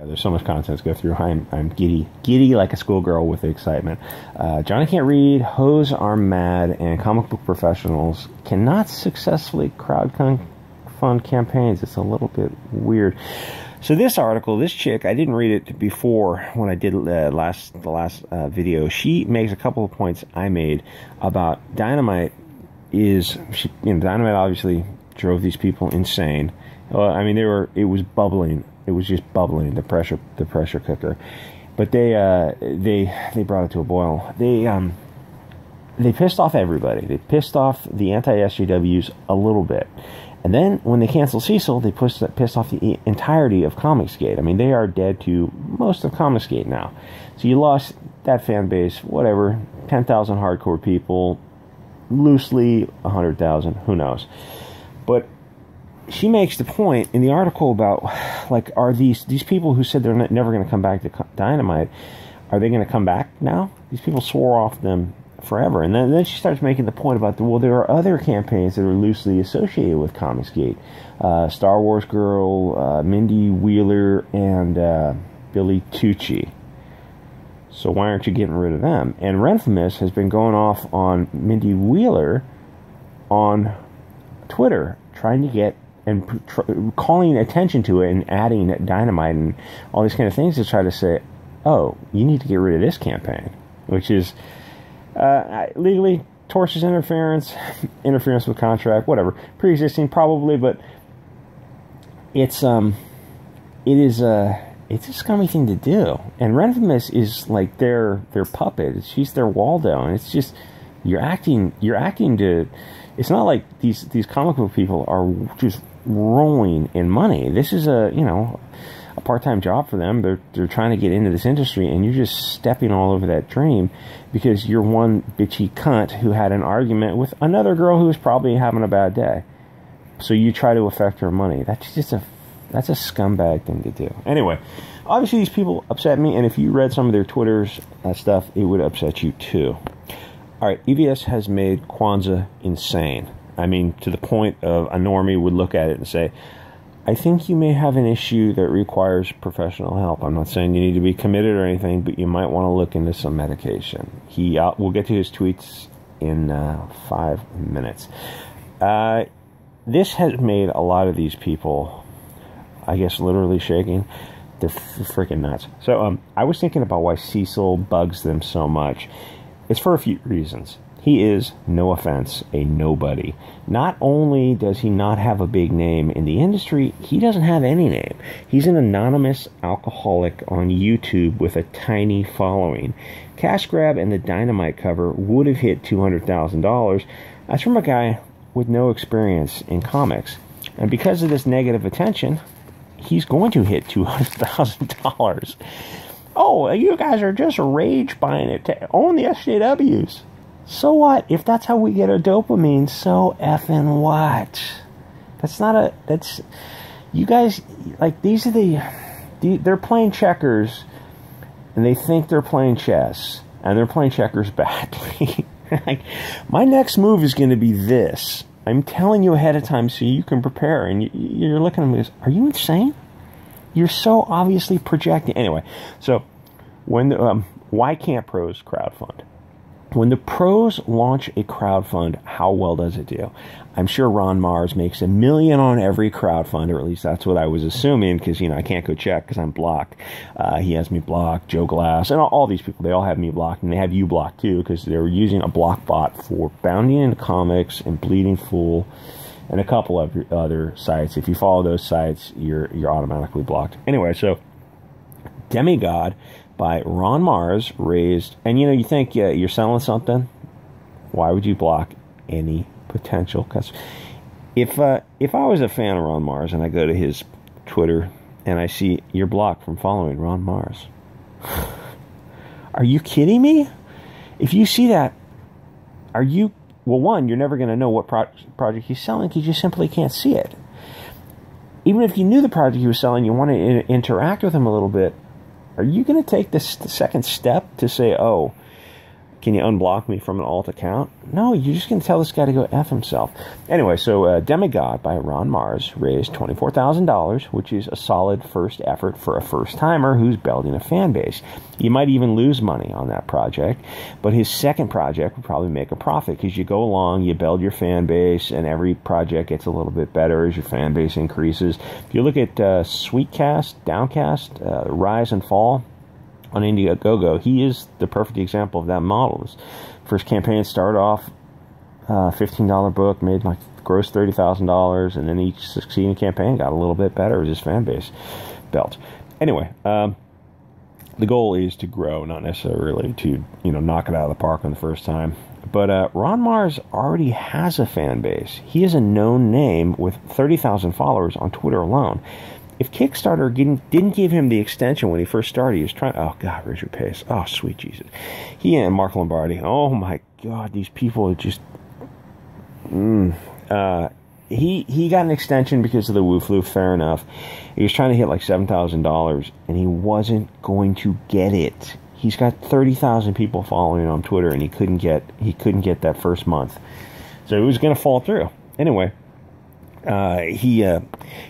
There's so much content to go through. I'm giddy like a schoolgirl with excitement. Johnny Can't Read, Hoes Are Mad, and comic book professionals cannot successfully crowdfund campaigns. It's a little bit weird. So this article, this chick, I didn't read it before when I did the last video. She makes a couple of points I made about Dynamite. Dynamite obviously drove these people insane. I mean, it was bubbling. It was just bubbling, the pressure cooker. But they brought it to a boil. They pissed off everybody. They pissed off the anti-SJWs a little bit. And then when they canceled Cecil, they pissed off the entirety of comicsgate. I mean, they are dead to most of comicsgate now. So you lost that fan base, whatever, 10,000 hardcore people, loosely 100,000, who knows. But she makes the point in the article about, like, are these people who said they're never going to come back to Dynamite, are they going to come back now? These people swore off them forever. And then she starts making the point about, well, there are other campaigns that are loosely associated with comicsgate. Star Wars Girl, Mindy Wheeler, and Billy Tucci. So why aren't you getting rid of them? And Renfamous has been going off on Mindy Wheeler on Twitter, trying to get and calling attention to it and adding Dynamite and all these kind of things to try to say, oh, you need to get rid of this campaign, which is legally tortious interference with contract, whatever, pre-existing probably, but it's a scummy thing to do. And Renfamous is like their puppet. She's their Waldo, and it's just you're acting to. It's not like these comic book people are just rolling in money. This is a part-time job for them. They're trying to get into this industry, and you're just stepping all over that dream because you're one bitchy cunt who had an argument with another girl who was probably having a bad day. So you try to affect her money. That's a scumbag thing to do. Anyway, obviously these people upset me, and if you read some of their Twitter's stuff, it would upset you too. All right, EVS has made Kwanzer insane. I mean, to the point of a normie would look at it and say, I think you may have an issue that requires professional help. I'm not saying you need to be committed or anything, but you might want to look into some medication. We'll get to his tweets in 5 minutes. This has made a lot of these people, I guess, literally shaking. They're freaking nuts. So I was thinking about why Cecil bugs them so much. It's for a few reasons. He is, no offense, a nobody. Not only does he not have a big name in the industry, he doesn't have any name. He's an anonymous alcoholic on YouTube with a tiny following. Cash Grab and the Dynamite cover would have hit $200,000. That's from a guy with no experience in comics. And because of this negative attention, he's going to hit $200,000. Oh, you guys are just rage buying it to own the SJWs. So what? If that's how we get our dopamine, so effing what? You guys, like, these are they're playing checkers, and they think they're playing chess, and they're playing checkers badly. Like, my next move is going to be this. I'm telling you ahead of time so you can prepare, and you're looking at me and goes, are you insane? You're so obviously projecting. Anyway, so when why can't pros crowdfund? When the pros launch a crowdfund, how well does it do? I'm sure Ron Marz makes $1 million on every crowdfund, or at least that's what I was assuming, because, I can't go check because I'm blocked. He has me blocked, Joe Glass, and all these people, they all have me blocked, and they have you blocked too, because they were using a block bot for Bounty into Comics and Bleeding Fool and a couple of other sites. If you follow those sites, you're automatically blocked. Anyway, so Demigod by Ron Marz raised, and you think you're selling something, why would you block any potential customers? If I was a fan of Ron Marz and I go to his Twitter and I see you're blocked from following Ron Marz, are you kidding me? If you see that, well, one, you're never going to know what project he's selling because you simply can't see it. Even if you knew the project he was selling, you want to interact with him a little bit, are you going to take this second step to say, oh, Can you unblock me from an alt account? No, you're just going to tell this guy to go F himself. Anyway, so Demigod by Ron Marz raised $24,000, which is a solid first effort for a first-timer who's building a fan base. You might even lose money on that project, but his second project would probably make a profit because you go along, you build your fan base, and every project gets a little bit better as your fan base increases. If you look at Sweetcast, Downcast, Rise and Fall, on Indiegogo, he is the perfect example of that model. His first campaign started off $15 book, made like gross $30,000, and then each succeeding campaign got a little bit better as his fan base built. Anyway, the goal is to grow, not necessarily to knock it out of the park on the first time. But Ron Marz already has a fan base. He is a known name with 30,000 followers on Twitter alone. If Kickstarter didn't give him the extension when he first started, he was trying... Oh, God, Richard Pace. Oh, sweet Jesus. He and Mark Lombardi. Oh, my God, these people are just... He got an extension because of the Woo-Flu, fair enough. He was trying to hit like $7,000, and he wasn't going to get it. He's got 30,000 people following him on Twitter, and he couldn't get that first month. So it was going to fall through. Anyway... he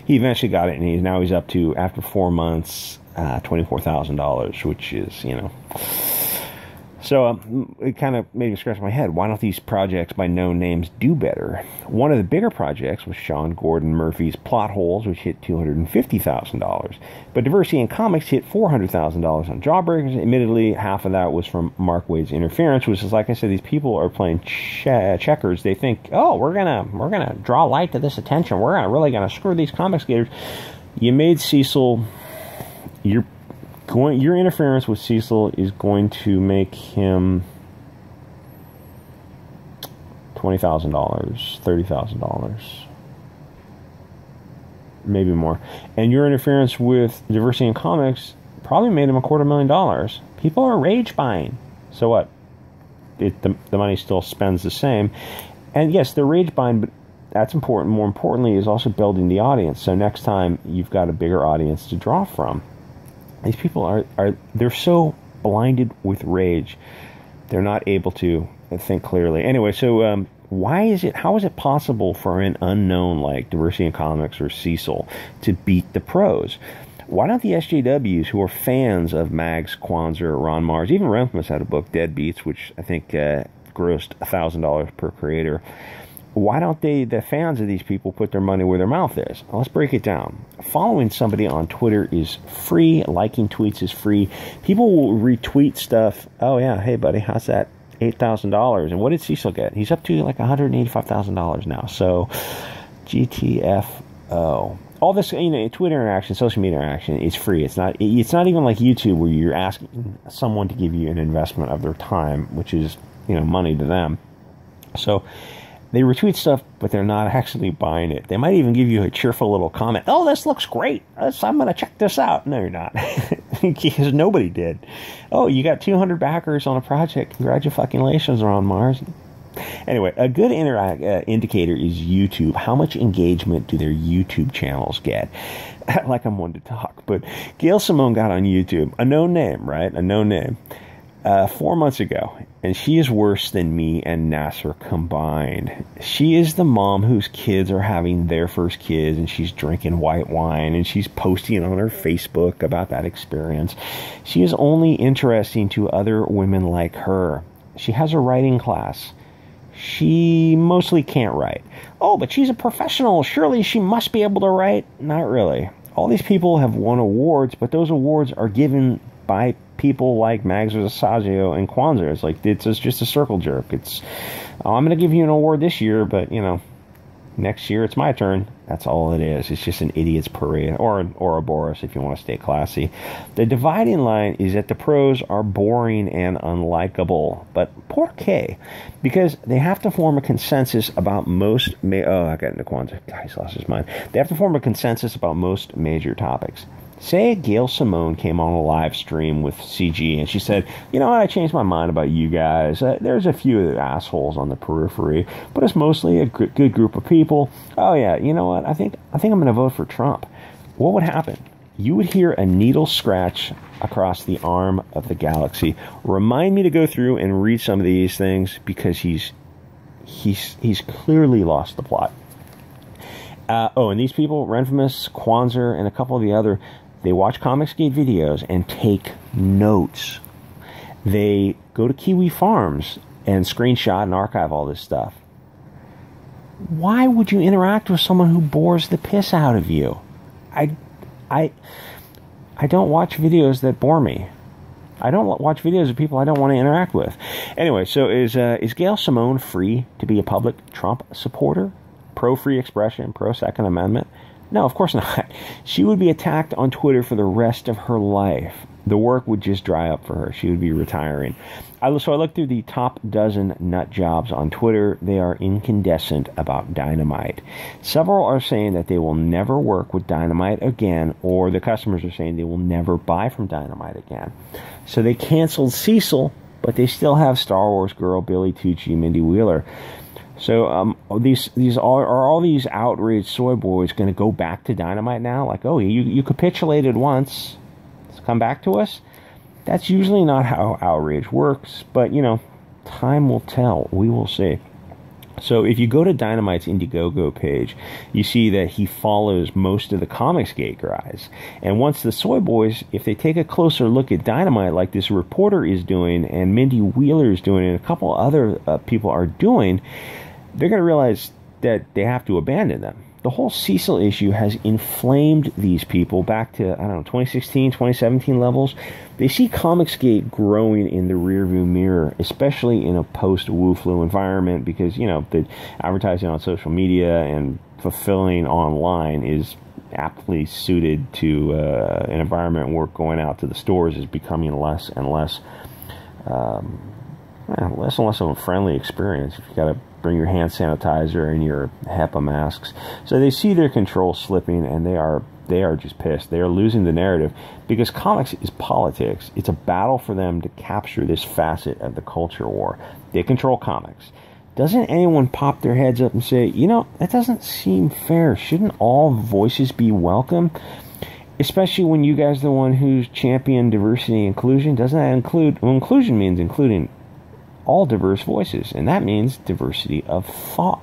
eventually got it, and now he's up to, after 4 months, $24,000, which is, So it kind of made me scratch my head. Why don't these projects by known names do better? One of the bigger projects was Sean Gordon Murphy's Plot Holes, which hit $250,000. But Diversity in Comics hit $400,000 on Jawbreakers. Admittedly, half of that was from Mark Waid's interference, which is, like I said, these people are playing checkers. They think, oh, we're gonna draw light to this attention. We're really gonna screw these comics gators. You made Cecil. Your interference with Cecil is going to make him $20,000, $30,000, maybe more. And your interference with Diversity in Comics probably made him $250,000. People are rage buying. So what? The money still spends the same. And yes, they're rage buying, but that's important. More importantly is also building the audience. So next time you've got a bigger audience to draw from. These people they're so blinded with rage, they're not able to think clearly. Anyway, so how is it possible for an unknown like Diversity in Comics or Cecil to beat the pros? Why don't the SJWs, who are fans of Mags, Kwanzer, Ron Marz, even Renfamous had a book, Deadbeats, which I think grossed $1,000 per creator. Why don't the fans of these people put their money where their mouth is? Well, let's break it down. Following somebody on Twitter is free. Liking tweets is free. People will retweet stuff. Oh, yeah, hey, buddy, how's that? $8,000. And what did Cecil get? He's up to like $185,000 now. So, GTFO. All this, Twitter interaction, social media interaction is free. It's not even like YouTube where you're asking someone to give you an investment of their time, which is, money to them. So, they retweet stuff, but they're not actually buying it. They might even give you a cheerful little comment. Oh, this looks great. I'm going to check this out. No, you're not. Because nobody did. Oh, you got 200 backers on a project. Congratulations, Ron Marz. Anyway, a good indicator is YouTube. How much engagement do their YouTube channels get? Like I'm one to talk. But Gail Simone got on YouTube. A known name, right? A known name. 4 months ago, and she is worse than me and Nasser combined. She is the mom whose kids are having their first kids, and she's drinking white wine, and she's posting on her Facebook about that experience. She is only interesting to other women like her. She has a writing class. She mostly can't write. Oh, but she's a professional. Surely she must be able to write. Not really. All these people have won awards, but those awards are given by people like Mags Asagio and Kwanzer. It's like, it's just a circle jerk. It's, oh, I'm going to give you an award this year, but, next year it's my turn. That's all it is. It's just an idiot's parade, or an Ouroboros if you want to stay classy. The dividing line is that the pros are boring and unlikable. But por qué? Because they have to form a consensus about most... I got into Kwanzer. God, he's lost his mind. They have to form a consensus about most major topics. Say Gail Simone came on a live stream with CG and she said, you know what, I changed my mind about you guys. There's a few assholes on the periphery, but it's mostly a good group of people. Oh yeah, you know what, I think I'm going to vote for Trump. What would happen? You would hear a needle scratch across the arm of the galaxy. Remind me to go through and read some of these things, because he's clearly lost the plot. And these people, Renfamous, Kwanzer, and a couple of the other, they watch comicsgate videos and take notes. They go to Kiwi Farms and screenshot and archive all this stuff. Why would you interact with someone who bores the piss out of you? I don't watch videos that bore me. I don't watch videos of people I don't want to interact with. Anyway, so is Gail Simone free to be a public Trump supporter? Pro-free expression, pro-Second Amendment? No, of course not. She would be attacked on Twitter for the rest of her life. The work would just dry up for her. She would be retiring. So I looked through the top dozen nut jobs on Twitter. They are incandescent about Dynamite. Several are saying that they will never work with Dynamite again, or the customers are saying they will never buy from Dynamite again. So they canceled Cecil, but they still have Star Wars girl Billy Tucci, Mindy Wheeler. So are all these outraged soy boys going to go back to Dynamite now? Like, oh, you capitulated once, let's come back to us? That's usually not how outrage works, but, you know, time will tell. We will see. So if you go to Dynamite's Indiegogo page, you see that he follows most of the comicsgate guys. And once the soy boys, if they take a closer look at Dynamite, like this reporter is doing, and Mindy Wheeler is doing, and a couple other people are doing, they're going to realize that they have to abandon them. The whole Cecil issue has inflamed these people back to, I don't know, 2016, 2017 levels. They see comicsgate growing in the rearview mirror, especially in a post-Wu-Flu environment, because, you know, the advertising on social media and fulfilling online is aptly suited to an environment where going out to the stores is becoming less and less of a friendly experience. If you got to bring your hand sanitizer and your HEPA masks. So they see their control slipping, and they are just pissed. They are losing the narrative, because comics is politics. It's a battle for them to capture this facet of the culture war. They control comics. Doesn't anyone pop their heads up and say, you know, that doesn't seem fair. Shouldn't all voices be welcome? Especially when you guys are the one who's championed diversity and inclusion. Doesn't that include, well, inclusion means including all diverse voices, and that means diversity of thought.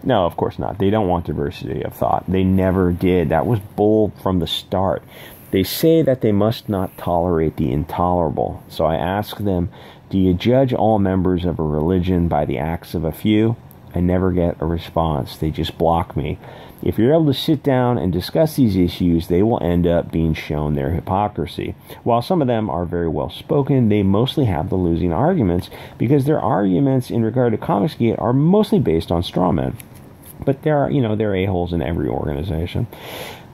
No, of course not. They don't want diversity of thought. They never did. That was bull from the start. They say that they must not tolerate the intolerable. So I ask them, do you judge all members of a religion by the acts of a few? I never get a response. They just block me. If you're able to sit down and discuss these issues, they will end up being shown their hypocrisy. While some of them are very well spoken, they mostly have the losing arguments, because their arguments in regard to comicsgate are mostly based on straw men. But there are a-holes in every organization.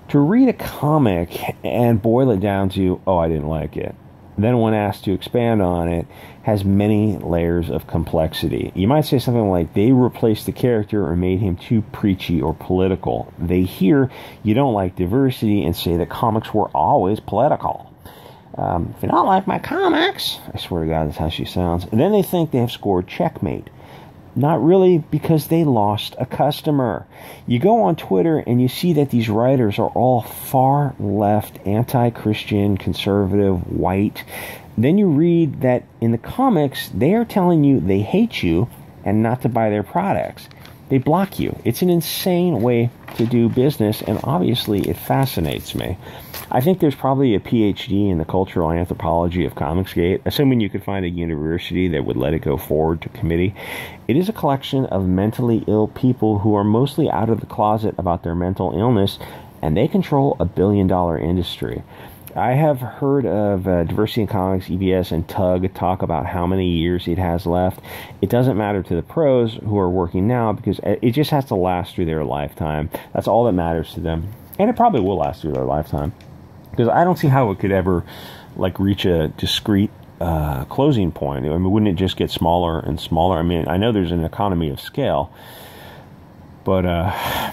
To read a comic and boil it down to, oh, I didn't like it, then when asked to expand on it, has many layers of complexity. You might say something like, they replaced the character or made him too preachy or political. They hear you don't like diversity and say that comics were always political. If you don't like my comics, I swear to God, that's how she sounds. And then they think they have scored checkmate. Not really, because they lost a customer. You go on Twitter and you see that these writers are all far left, anti-Christian, conservative, white. Then you read that in the comics, they are telling you they hate you and not to buy their products. They block you. It's an insane way to do business, and obviously it fascinates me. I think there's probably a PhD in the cultural anthropology of comicsgate, assuming you could find a university that would let it go forward to committee. It is a collection of mentally ill people who are mostly out of the closet about their mental illness, and they control a billion-dollar industry. I have heard of Diversity in Comics, EBS, and Tug talk about how many years it has left. It doesn't matter to the pros who are working now, because it just has to last through their lifetime. That's all that matters to them. And it probably will last through their lifetime, because I don't see how it could ever reach a discrete closing point. I mean, wouldn't it just get smaller and smaller? I mean, I know there's an economy of scale, but I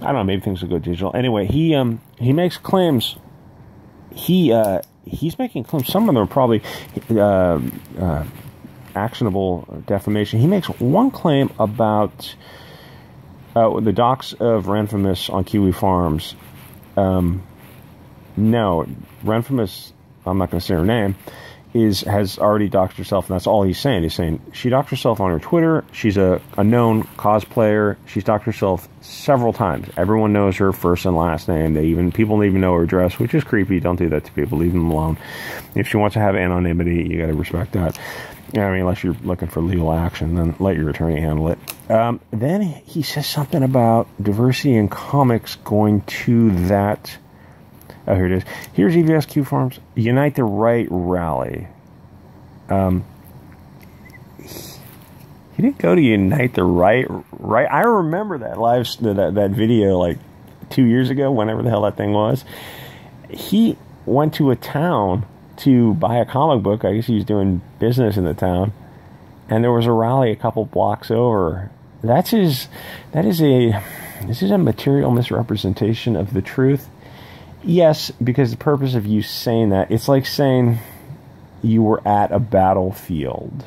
don't know, maybe things will go digital. Anyway, he makes claims. He's making claims. Some of them are probably actionable defamation. He makes one claim about the docks of Renfamous on Kiwi Farms. No, Renfamous I'm not going to say her name, has already doxed herself, and that's all he's saying. He's saying she doxed herself on her Twitter. She's a known cosplayer. She's doxed herself several times. Everyone knows her first and last name. People even know her address, which is creepy. Don't do that to people. Leave them alone. If she wants to have anonymity, you got to respect that. I mean, unless you're looking for legal action, then let your attorney handle it. Then he says something about diversity in comics going to that. Oh, here it is. Here's EVSQ Forums. Unite the Right rally. He didn't go to Unite the Right. I remember that that video like 2 years ago, whenever the hell that thing was. He went to a town to buy a comic book. I guess he was doing business in the town, and there was a rally a couple blocks over. This is a material misrepresentation of the truth. Yes, because the purpose of you saying that, it's like saying you were at a battlefield.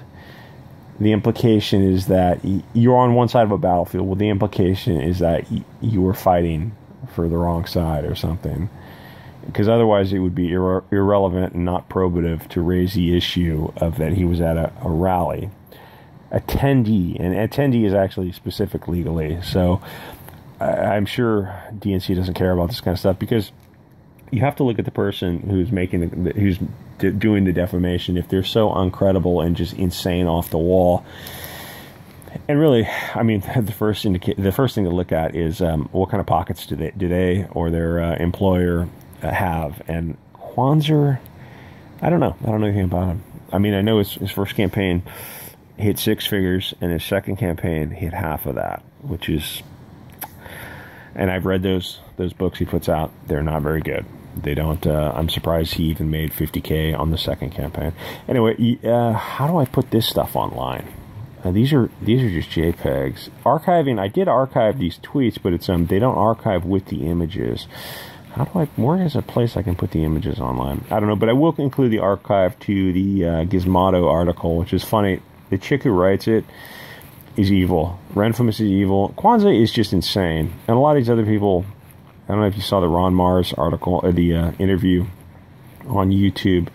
The implication is that you're on one side of a battlefield. Well, the implication is that you were fighting for the wrong side or something. Because otherwise it would be irrelevant and not probative to raise the issue of that he was at a rally. Attendee, and attendee is actually specific legally. So I'm sure DNC doesn't care about this kind of stuff, because you have to look at the person who's who's doing the defamation. If they're so uncredible and just insane off the wall, and really, I mean, the first thing to look at is what kind of pockets do they or their employer have. And Kwanzer, I don't know anything about him. I mean, I know his first campaign hit 6 figures, and his second campaign hit half of that, which is. And I've read those books he puts out. They're not very good. They don't. I'm surprised he even made $50K on the second campaign. Anyway, how do I put this stuff online? These are just JPEGs. Archiving. I did archive these tweets, but it's they don't archive with the images. How do I? Where is a place I can put the images online? I don't know, but I will include the archive to the Gizmodo article, which is funny. The chick who writes it is evil. Renfamous is evil. Kwanzer is just insane. And a lot of these other people, I don't know if you saw the Ron Marz article, or the interview on YouTube,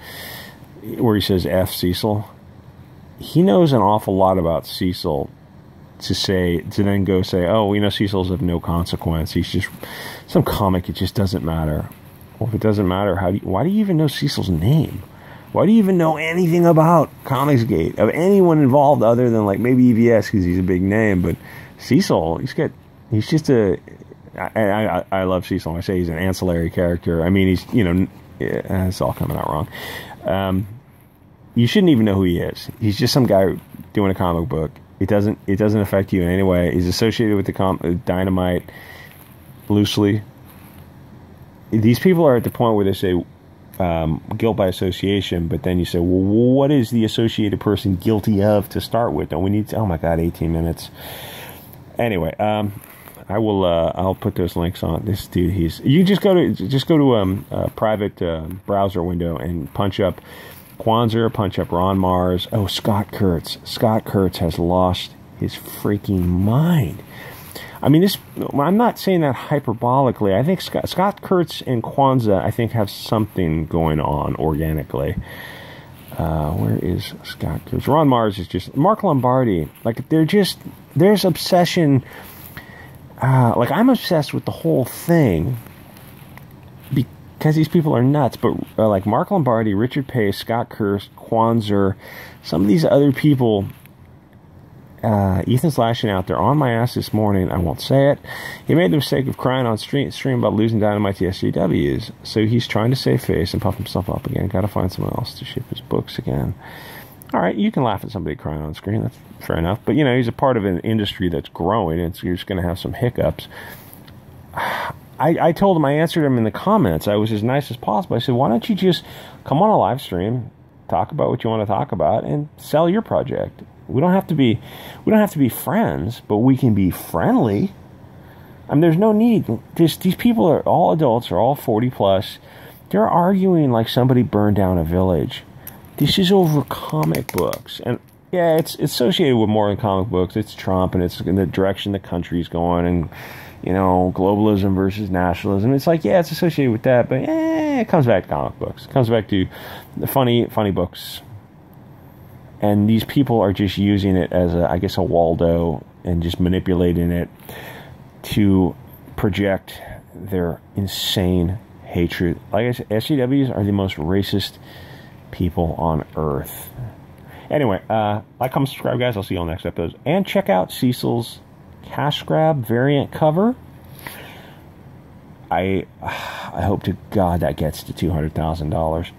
where he says F Cecil. He knows an awful lot about Cecil to then go say, oh, we know Cecil's of no consequence. He's just some comic. It just doesn't matter. Well, if it doesn't matter, why do you even know Cecil's name? Why do you even know anything about comicsgate, of anyone involved other than like maybe EVS, because he's a big name? But Cecil, he's just a. I love Cecil. I say he's an ancillary character. I mean, he's, it's all coming out wrong. You shouldn't even know who he is. He's just some guy doing a comic book. It doesn't affect you in any way. He's associated with the Dynamite loosely. These people are at the point where they say guilt by association, but then you say, well, what is the associated person guilty of to start with? Don't we need to, oh my god, 18 minutes. Anyway, I will I'll put those links on. This dude, you just go to a private browser window and punch up Kwanzer, punch up Ron Marz. Oh, Scott Kurtz. Scott Kurtz has lost his freaking mind. I mean, I'm not saying that hyperbolically. I think Scott Kurtz and Kwanzer, I think, have something going on organically. Where is Scott Kurtz? Ron Marz is just Mark Lombardi. Like, there's obsession. Like, I'm obsessed with the whole thing because these people are nuts. But like Mark Lombardi, Richard Pace, Scott Kurtz, Kwanzer, some of these other people. Ethan's lashing out. They're on my ass this morning. I won't say it. He made the mistake of crying on stream about losing Dynamite to SJWs. So he's trying to save face and puff himself up again. Got to find someone else to ship his books again. All right, you can laugh at somebody crying on screen. That's fair enough. But, he's a part of an industry that's growing, and so you're just going to have some hiccups. I told him, I answered him in the comments. I was as nice as possible. I said, why don't you just come on a live stream, talk about what you want to talk about, and sell your project. We don't have to be friends, but we can be friendly. I mean, there's no need. These people are all adults, are all 40 plus. They're arguing like somebody burned down a village. This is over comic books. And yeah, it's associated with more than comic books. It's Trump, and it's in the direction the country's going. And you know, globalism versus nationalism. It's like, yeah, it's associated with that, but it comes back to comic books. It comes back to the funny books. And these people are just using it as, I guess, a Waldo, and just manipulating it to project their insane hatred. Like I said, SJWs are the most racist people on Earth. Anyway, like, comment, subscribe, guys. I'll see you on the next episode. And check out Cecil's cash grab variant cover. I hope to God that gets to $200,000.